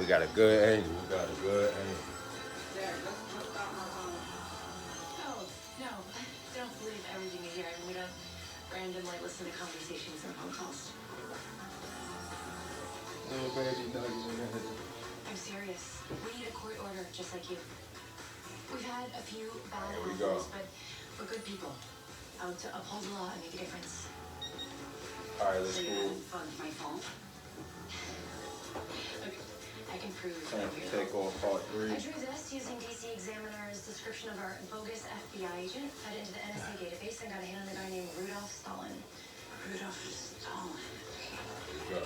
got a good angle. We got a good angle. Oh, no. Don't believe everything you hear. I mean, we don't randomly listen to conversations in hotels. Little baby nugget. I'm serious. We need a court order just like you. We've had a few bad There we apples, go. but we're good people. Out to uphold the law and make a difference. Alright, let's So you go. haven't bugged my phone? Okay, I can prove Time that to you're take off part 3. I drew this using DC Examiner's description of our bogus FBI agent, fed into the NSA database, and got a hit on a guy named Rudolph Stalin. Rudolph Stalin. Go.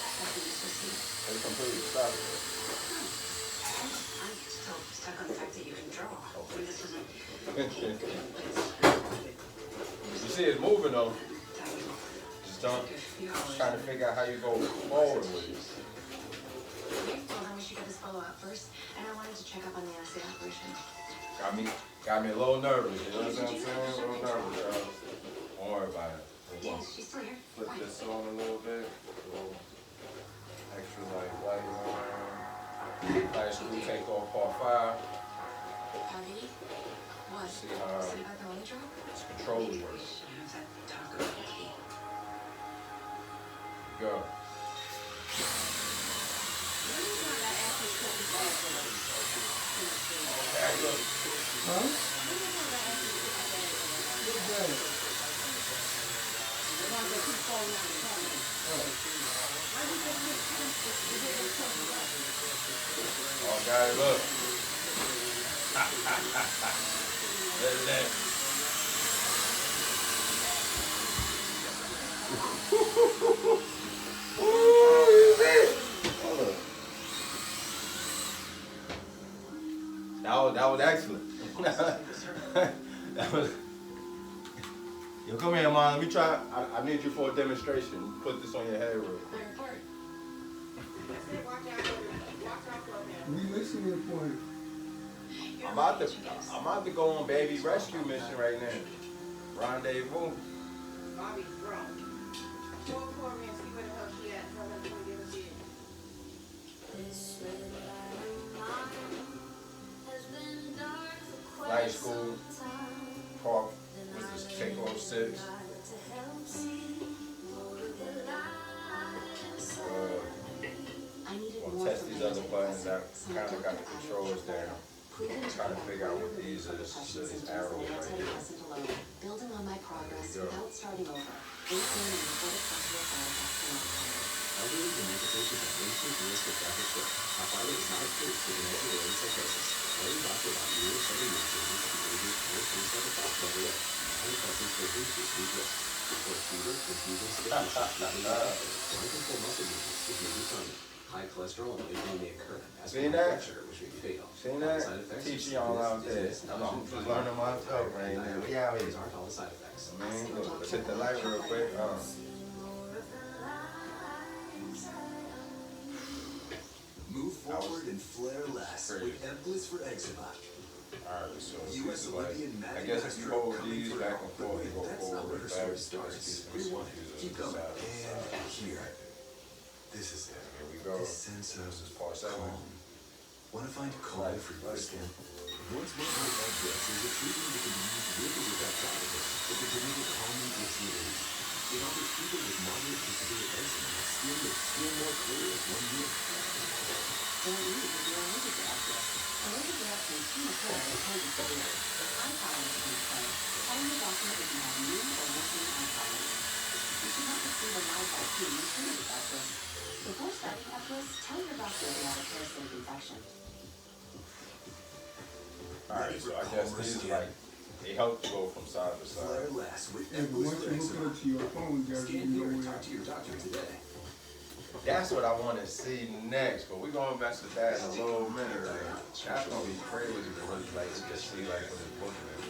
They completely stop it. I'm still stuck on the fact that you can draw. Okay. This isn't. You see it's moving though. Just trying to figure out how you go forward with it. Okay, well then we should get this photo out first, and I wanted to check up on the NSA operation. Got me a little nervous, you know what I'm saying? A little nervous, y'all. Don't worry about it. Yeah, she's still here. Flip Fine. this on a little bit. A little extra light on. Nice, we take off part 5. Patty? What? See how Is it about the money drop? this controller Maybe we works. should have that talk about Kate. Go. Oh, guys, look. There's that. Ooh, you see? Hold up. That was excellent. That was. Yo, come here, man. Let me try. I need you for a demonstration. Put this on your head real quick. We listening for it. I'm about to go on baby rescue mission right now. Rendezvous. Bobby's grown. Go for me and see where the hell she at. Tell her to go get us in. Night school. Park. What's this? Take off 6. We'll test these other buttons that kind of got the controllers down. Trying to figure out what these is. So these arrows right here. Building on my progress There we go. without starting over. Including the full possible side effects and outcomes. Elderly dementia patients have increased risk of death or stroke. Our father is not approved for dementia-related psychosis. Learn doctor about neurosurgery medications to reduce post-onset effects right away. Antidepressants may increase these risks. Report fever, confusion, stiffness, chronic control muscle weakness, which may be common. High cholesterol and weight gain may occur, as Seen well that? as pressure, which may be fatal. Seen that? Side effects Teaching are y'all out there. dizziness, I'm nausea, just learning myself right now. We out These here. aren't all the side effects. Man, look, let's hit the light real quick. Move forward and flare less Pretty. with Emplus for eczema. Alright, so this US is like, Olympian I Maddie guess if you Maestro hold coming these for back help, and but forth, you wait, go that's not forward where and her back. story starts. Rewind. Keep going. And here. This is it. Here we go. This sense of This is part 7. calm. Want to find calm Right, for your right. skin? Once monthly egg dress is a treatment that can be used with or without topical, but the deliver calming itchy relief. It offers people with moderate to severe eczema skin that's still more clear as 1 year. Don't need to be allergic reactions. Allergic reactions can occur at times of severe. Eye problems can occur. Find your doctor if you have new or worsening eye problems. You should not receive a live vaccine until you test this. Before starting Eplis, tell your doctor if you have a parasitic infection. Alright, so I guess these like, they help to go from side to Flare side. less with Yeah, but Emplus once for you hook it eczema. up to your phone, you gotta Scan know here and where. talk to your doctor today. That's what I want to see next, but we're gonna mess with that in a little minute. Like, that's gonna be crazy to really like just see like what it's looking at.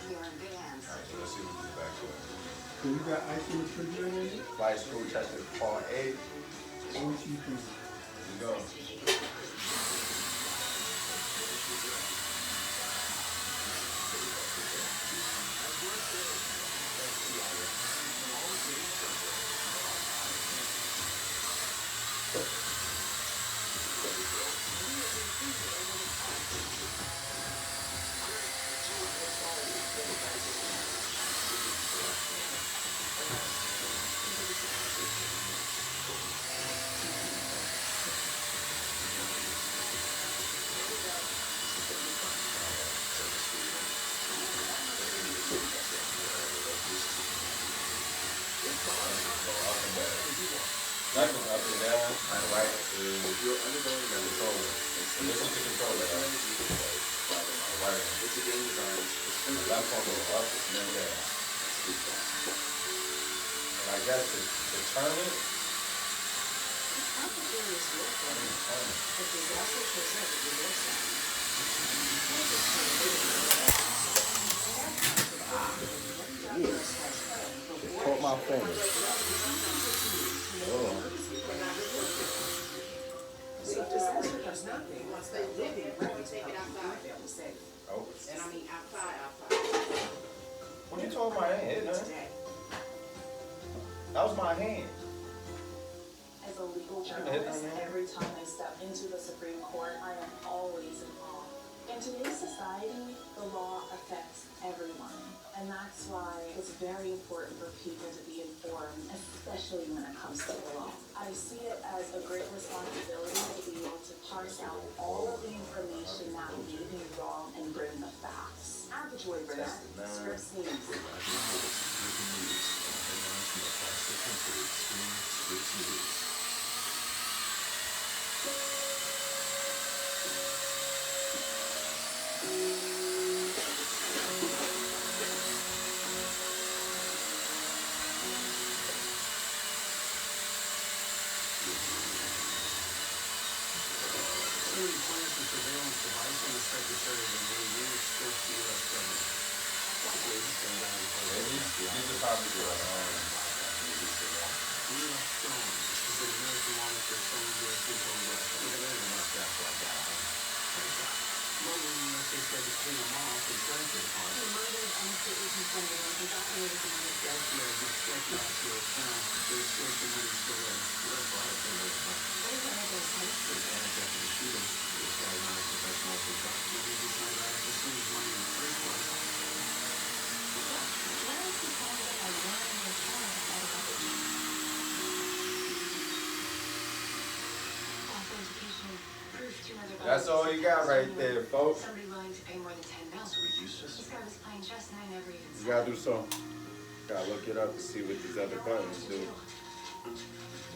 Your advance. Alright, so let's see what this back to it. So you got ice in the refrigerator in it? Flight school tested part 8. What you think? Here we go. Left is up and down, and right is the controller. So this is the controller, right? Right. And the left one goes up and then down. And I guess to turn it, caught my finger. Oh. So disaster does nothing. Once they live it, we take it outside. Oh. And I mean outside. What you talking about? I ain't hit nothing. Today. That was my hand. As a legal Should've hit journalist, my hand. every time I step into the Supreme Court, I am always in awe. In today's society, the law affects everyone. And that's why it's very important for people to be informed, especially when it comes to the law. I see it as a great responsibility to be able to parse out all of the information that may be wrong and bring the facts. Average way for that. Scripts news. Surveillance device on the Secretary of the Navy is still the U.S. government. These are probably good. That's all you got right there, folks. Somebody willing to pay more than $10 million. He's got his playing chess and I never even You gotta do something. Gotta look it up to see what these other buttons do.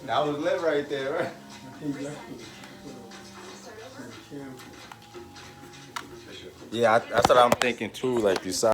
That was lit right there, right? I think that's what the camera. Yeah, that's what I'm thinking too. Like you saw.